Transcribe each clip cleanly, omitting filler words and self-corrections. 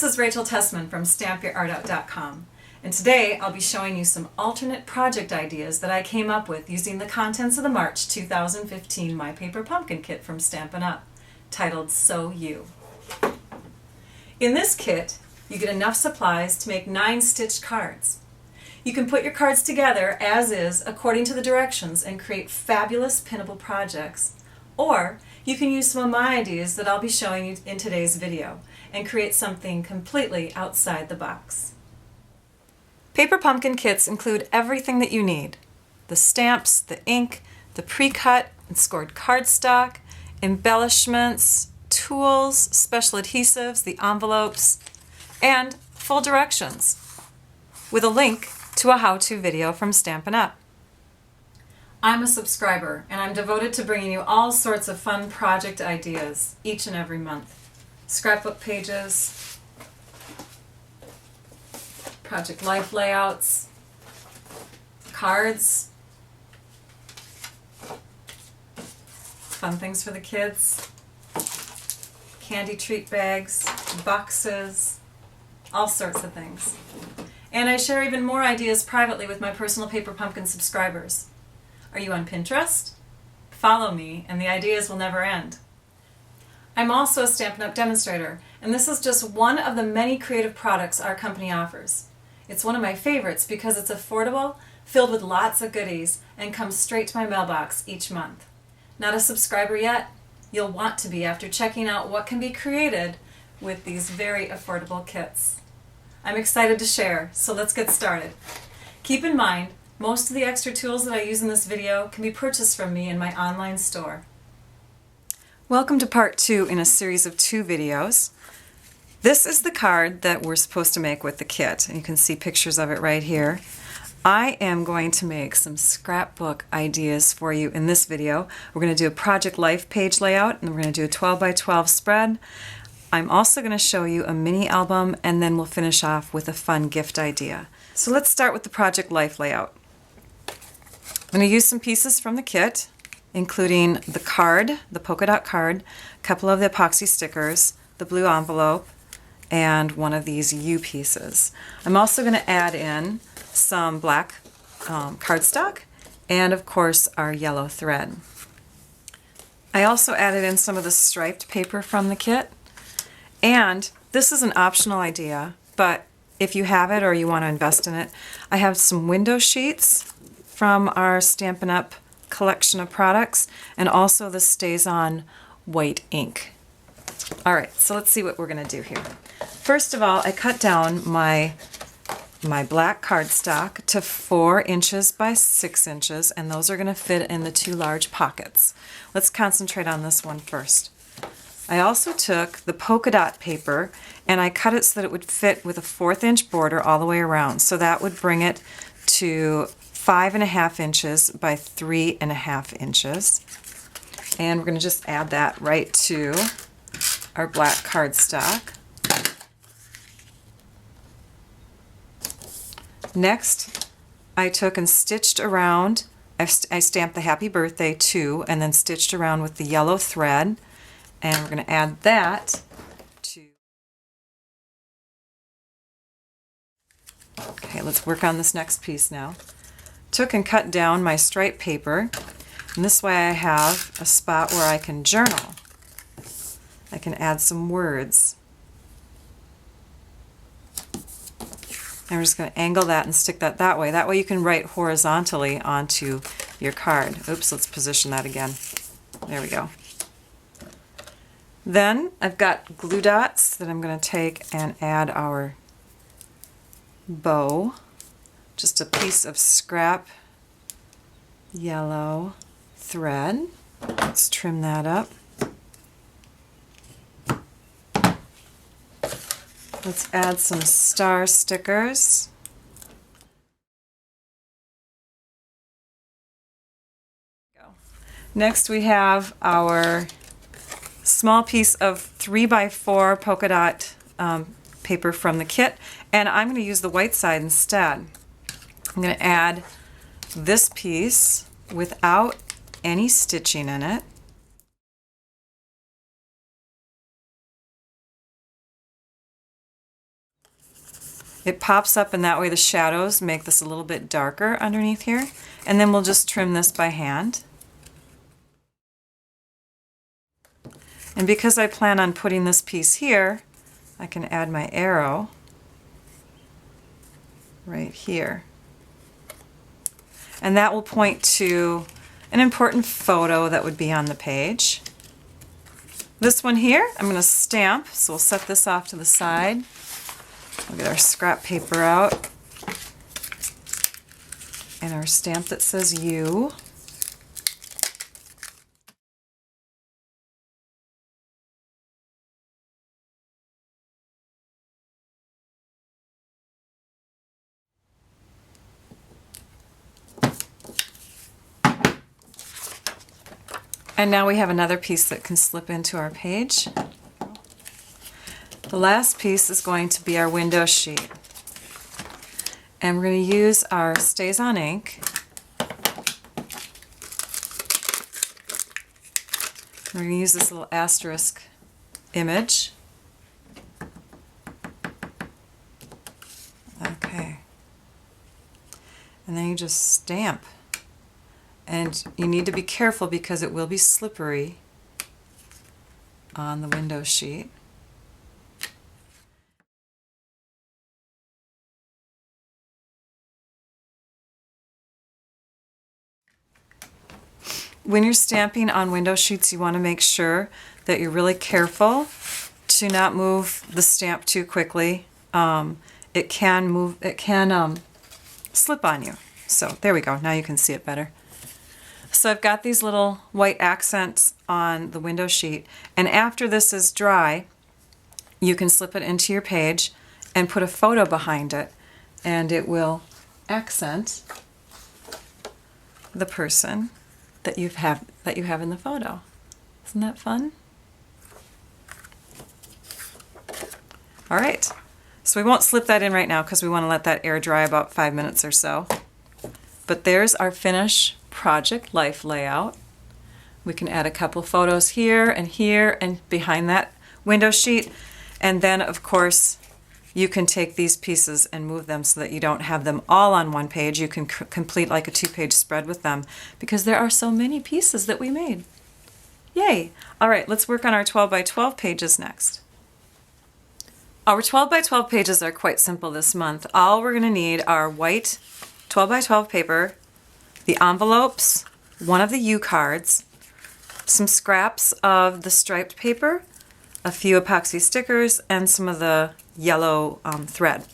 This is Rachel Tessman from StampYourArtOut.com, and today I'll be showing you some alternate project ideas that I came up with using the contents of the March 2015 My Paper Pumpkin kit from Stampin' Up, titled Sew You. In this kit, you get enough supplies to make 9 stitched cards. You can put your cards together as is according to the directions and create fabulous pinnable projects, or you can use some of my ideas that I'll be showing you in today's video and create something completely outside the box. Paper Pumpkin kits include everything that you need: the stamps, the ink, the pre-cut and scored cardstock, embellishments, tools, special adhesives, the envelopes, and full directions with a link to a how-to video from Stampin' Up. I'm a subscriber and I'm devoted to bringing you all sorts of fun project ideas each and every month. Scrapbook pages, project life layouts, cards, fun things for the kids, candy treat bags, boxes, all sorts of things. And I share even more ideas privately with my personal Paper Pumpkin subscribers. Are you on Pinterest? Follow me and the ideas will never end. I'm also a Stampin' Up! Demonstrator, and this is just one of the many creative products our company offers. It's one of my favorites because it's affordable, filled with lots of goodies, and comes straight to my mailbox each month. Not a subscriber yet? You'll want to be after checking out what can be created with these very affordable kits. I'm excited to share, so let's get started. Keep in mind, most of the extra tools that I use in this video can be purchased from me in my online store. Welcome to part 2 in a series of 2 videos. This is the card that we're supposed to make with the kit. You can see pictures of it right here. I am going to make some scrapbook ideas for you in this video. We're going to do a project life page layout, and we're going to do a 12 by 12 spread. I'm also going to show you a mini album, and then we'll finish off with a fun gift idea. So let's start with the project life layout. I'm going to use some pieces from the kit, including the card, the polka dot card, a couple of the epoxy stickers, the blue envelope, and one of these U pieces. I'm also going to add in some black cardstock and of course our yellow thread. I also added in some of the striped paper from the kit, and this is an optional idea, but if you have it or you want to invest in it, I have some window sheets from our Stampin' Up! Collection of products, and also the StazOn white ink. Alright, so let's see what we're going to do here. First of all, I cut down my black cardstock to 4 inches by 6 inches, and those are going to fit in the 2 large pockets. Let's concentrate on this one first. I also took the polka dot paper and I cut it so that it would fit with a 1/4 inch border all the way around. So that would bring it to 5.5 inches by 3.5 inches. And we're going to just add that right to our black cardstock. Next, I took and stitched around, I stamped the Happy Birthday too, and then stitched around with the yellow thread. And we're going to add that to... Okay, let's work on this next piece now. Took and cut down my striped paper, and this way I have a spot where I can journal. I can add some words. And we're just going to angle that and stick that way. That way you can write horizontally onto your card. Oops, let's position that again. There we go. Then I've got glue dots that I'm going to take and add our bow. Just a piece of scrap yellow thread. Let's trim that up. Let's add some star stickers. Next we have our small piece of 3 by 4 polka dot paper from the kit, and I'm going to use the white side instead. I'm going to add this piece without any stitching in it. It pops up and that way the shadows make this a little bit darker underneath here. And then we'll just trim this by hand. And because I plan on putting this piece here, I can add my arrow right here. And that will point to an important photo that would be on the page. This one here, I'm going to stamp, so we'll set this off to the side. We'll get our scrap paper out and our stamp that says you. And now we have another piece that can slip into our page. The last piece is going to be our window sheet. And we're going to use our StazOn ink. We're going to use this little asterisk image. Okay. And then you just stamp. And you need to be careful because it will be slippery on the window sheet. When you're stamping on window sheets, you want to make sure that you're really careful to not move the stamp too quickly. It can slip on you. So there we go. Now you can see it better. So I've got these little white accents on the window sheet, and after this is dry, you can slip it into your page and put a photo behind it, and it will accent the person that you have in the photo. Isn't that fun? All right, so we won't slip that in right now because we want to let that air dry about 5 minutes or so. But there's our finished project life layout. We can add a couple photos here and behind that window sheet. And then, of course, you can take these pieces and move them so that you don't have them all on one page. You can complete like a 2-page spread with them because there are so many pieces that we made. Yay! All right, let's work on our 12 by 12 pages next. Our 12 by 12 pages are quite simple this month. All we're going to need are white 12 by 12 paper, the envelopes, one of the U cards, some scraps of the striped paper, a few epoxy stickers, and some of the yellow thread.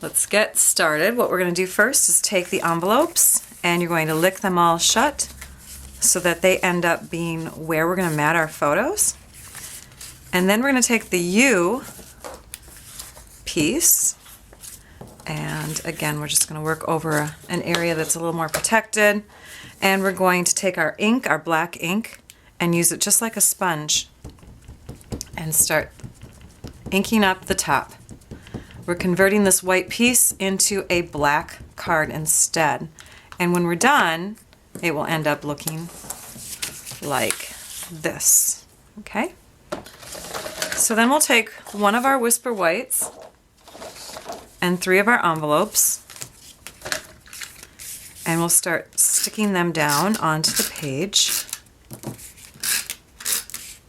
Let's get started. What we're going to do first is take the envelopes and you're going to lick them all shut so that they end up being where we're going to mat our photos. And then we're going to take the U piece, and again we're just going to work over an area that's a little more protected, and we're going to take our ink, our black ink, and use it just like a sponge and start inking up the top. We're converting this white piece into a black card instead, and when we're done it will end up looking like this. Okay, so then we'll take one of our Whisper Whites and 3 of our envelopes, and we'll start sticking them down onto the page.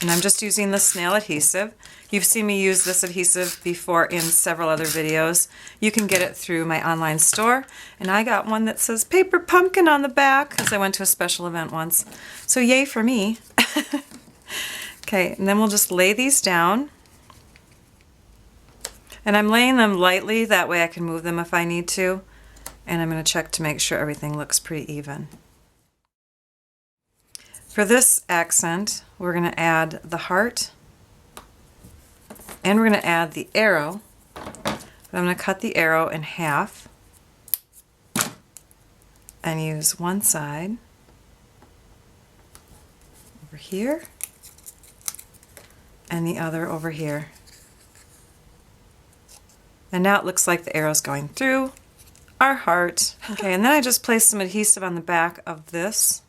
And I'm just using the snail adhesive. You've seen me use this adhesive before in several other videos. You can get it through my online store, and I got one that says Paper Pumpkin on the back because I went to a special event once. So yay for me. Okay, and then we'll just lay these down. And I'm laying them lightly, that way I can move them if I need to. And I'm going to check to make sure everything looks pretty even. For this accent, we're going to add the heart. And we're going to add the arrow. But I'm going to cut the arrow in half. And use one side over here. And the other over here. And now it looks like the arrow's going through our heart. Okay, and then I just placed some adhesive on the back of this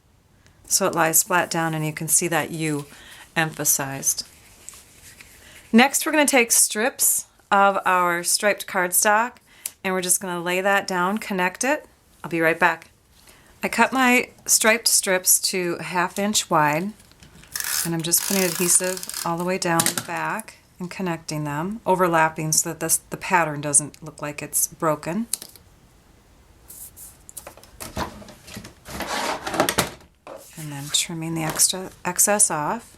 so it lies flat down and you can see that U emphasized. Next we're going to take strips of our striped cardstock, and we're just going to lay that down, connect it. I'll be right back. I cut my striped strips to 1/2 inch wide, and I'm just putting adhesive all the way down the back and connecting them, overlapping so that the pattern doesn't look like it's broken. And then trimming the excess off.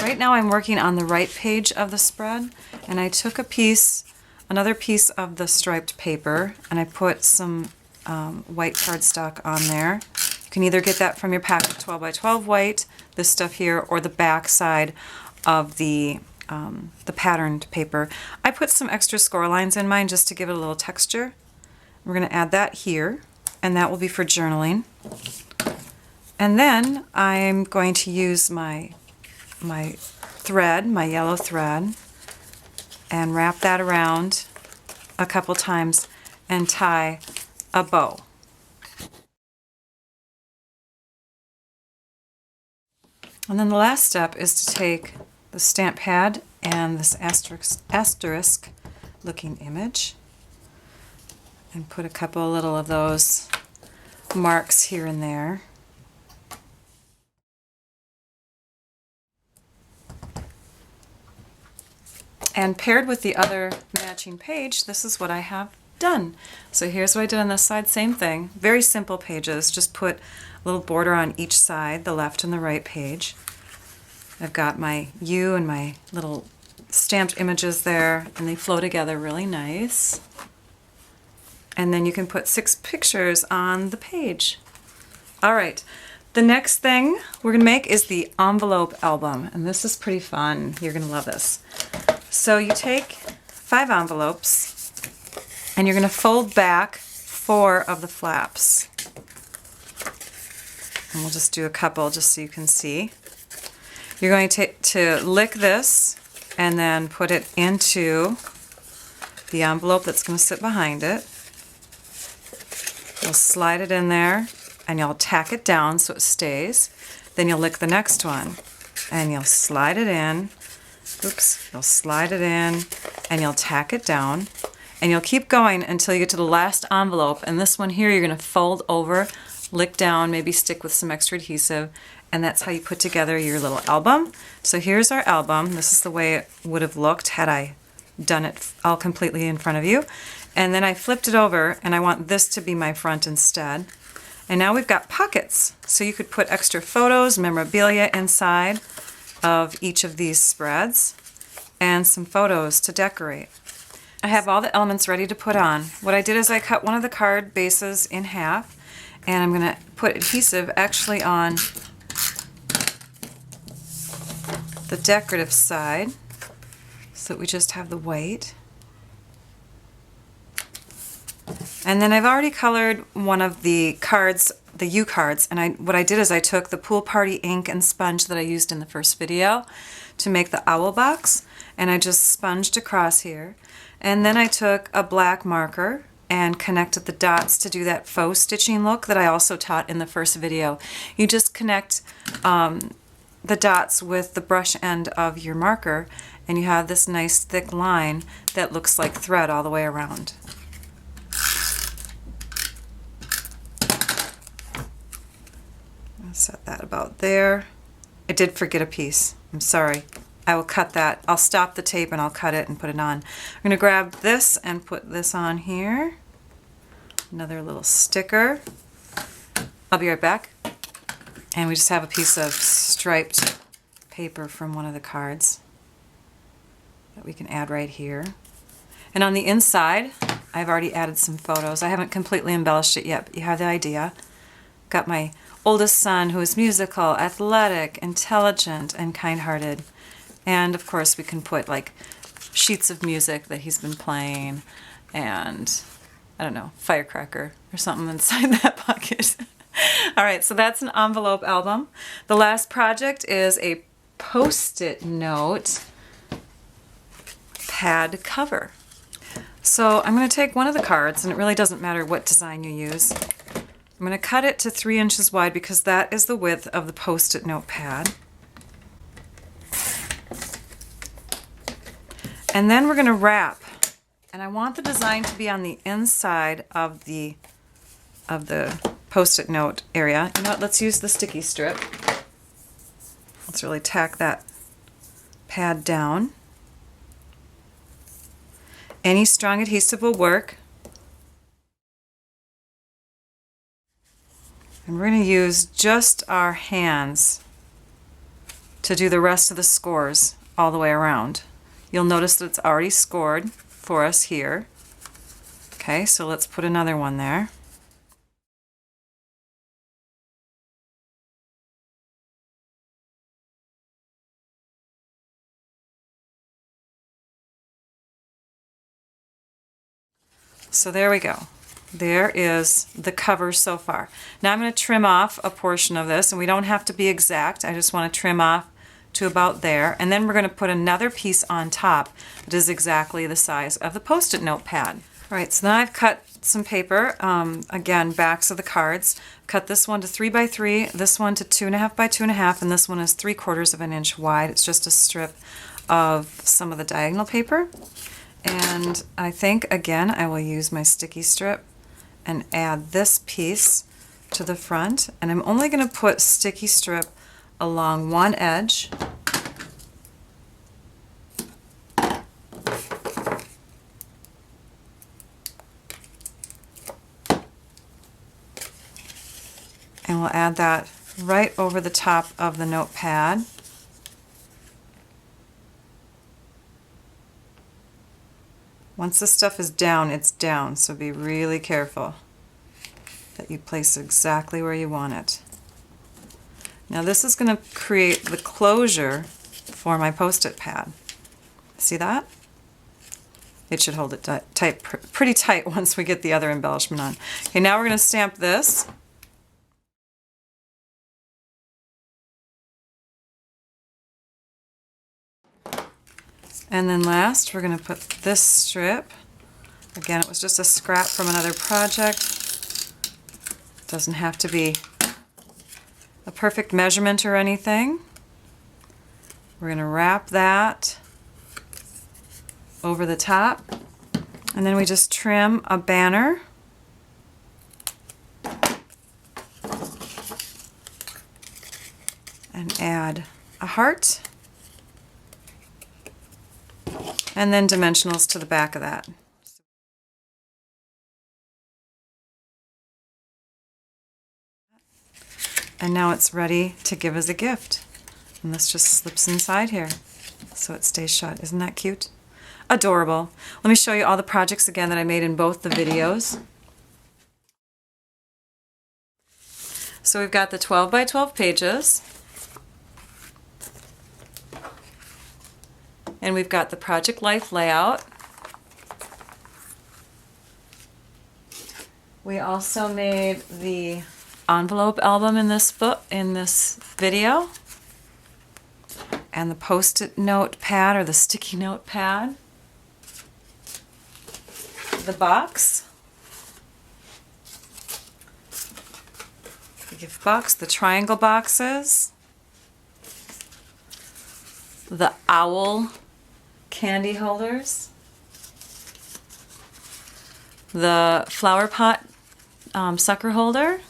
Right now I'm working on the right page of the spread, and I took another piece of the striped paper, and I put some white cardstock on there. You can either get that from your pack of 12 by 12 white, this stuff here, or the back side of the patterned paper. I put some extra score lines in mine just to give it a little texture. We're going to add that here, and that will be for journaling. And then I'm going to use my thread, my yellow thread, and wrap that around a couple times and tie a bow. And then the last step is to take the stamp pad and this asterisk looking image and put a couple little of those marks here and there. And paired with the other matching page, this is what I have done. So here's what I did on this side, same thing. Very simple pages, just put a little border on each side, the left and the right page. I've got my U and my little stamped images there, and they flow together really nice. And then you can put 6 pictures on the page. All right, the next thing we're gonna make is the envelope album, and this is pretty fun. You're gonna love this. So you take 5 envelopes, and you're going to fold back 4 of the flaps. And we'll just do a couple just so you can see. You're going to lick this and then put it into the envelope that's going to sit behind it. You'll slide it in there, and you'll tack it down so it stays. Then you'll lick the next one, and you'll slide it in. Oops, you'll slide it in and you'll tack it down, and you'll keep going until you get to the last envelope, and this one here you're going to fold over, lick down, maybe stick with some extra adhesive, and that's how you put together your little album. So here's our album. This is the way it would have looked had I done it all completely in front of you. And then I flipped it over, and I want this to be my front instead. And now we've got pockets, so you could put extra photos, memorabilia inside of each of these spreads, and some photos to decorate. I have all the elements ready to put on. What I did is I cut one of the card bases in half, and I'm going to put adhesive actually on the decorative side so that we just have the white. And then I've already colored one of the cards, the U cards, and what I did is I took the Pool Party ink and sponge that I used in the first video to make the owl box, and I just sponged across here. And then I took a black marker and connected the dots to do that faux stitching look that I also taught in the first video. You just connect the dots with the brush end of your marker, and you have this nice thick line that looks like thread all the way around. Set that about there. I did forget a piece. I'm sorry. I will cut that. I'll stop the tape and I'll cut it and put it on. I'm going to grab this and put this on here. Another little sticker. I'll be right back. And we just have a piece of striped paper from one of the cards that we can add right here. And on the inside, I've already added some photos. I haven't completely embellished it yet, but you have the idea. Got my oldest son, who is musical, athletic, intelligent, and kind-hearted. And of course we can put like sheets of music that he's been playing, and I don't know, firecracker or something inside that pocket. All right, so that's an envelope album. The last project is a Post-it note pad cover. So I'm going to take one of the cards, and it really doesn't matter what design you use. I'm going to cut it to 3 inches wide because that is the width of the Post-it note pad. And then we're going to wrap. And I want the design to be on the inside of the Post-it note area. You know what? Let's use the sticky strip. Let's really tack that pad down. Any strong adhesive will work. And we're going to use just our hands to do the rest of the scores all the way around. You'll notice that it's already scored for us here. Okay, so let's put another one there. So there we go. There is the cover so far. Now I'm going to trim off a portion of this, and we don't have to be exact. I just want to trim off to about there, and then we're going to put another piece on top that is exactly the size of the Post-it note pad. All right, so now I've cut some paper, again, backs of the cards. Cut this one to 3 by 3, this one to 2.5 by 2.5, and this one is 3/4 of an inch wide. It's just a strip of some of the diagonal paper. And I think, again, I will use my sticky strip and add this piece to the front. And I'm only going to put sticky strip along one edge. And we'll add that right over the top of the notepad. Once the stuff is down, it's down, so be really careful that you place it exactly where you want it. Now this is going to create the closure for my Post-it pad. See that? It should hold it tight, pretty tight once we get the other embellishment on. Okay, now we're going to stamp this. And then last, we're going to put this strip. Again, it was just a scrap from another project. Doesn't have to be a perfect measurement or anything. We're going to wrap that over the top. And then we just trim a banner. And add a heart. And then dimensionals to the back of that. And now it's ready to give as a gift. And this just slips inside here so it stays shut. Isn't that cute? Adorable. Let me show you all the projects again that I made in both the videos. So we've got the 12 by 12 pages. And we've got the Project Life layout. We also made the envelope album in this video, and the Post-it note pad or the sticky note pad, the box, the gift box, the triangle boxes, the owl candy holders, the flower pot sucker holder,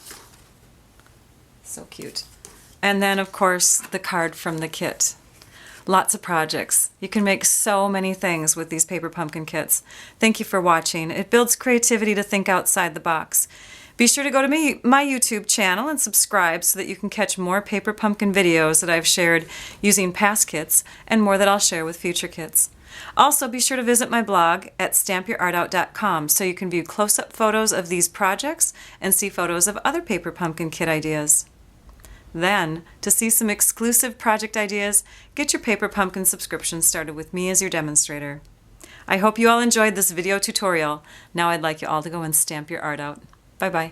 so cute, and then of course the card from the kit. Lots of projects. You can make so many things with these paper pumpkin kits. Thank you for watching. It builds creativity to think outside the box. Be sure to go to my YouTube channel and subscribe so that you can catch more paper pumpkin videos that I've shared using past kits and more that I'll share with future kits. Also, be sure to visit my blog at stampyourartout.com so you can view close-up photos of these projects and see photos of other paper pumpkin kit ideas. Then, to see some exclusive project ideas, get your paper pumpkin subscription started with me as your demonstrator. I hope you all enjoyed this video tutorial. Now I'd like you all to go and stamp your art out. Bye-bye.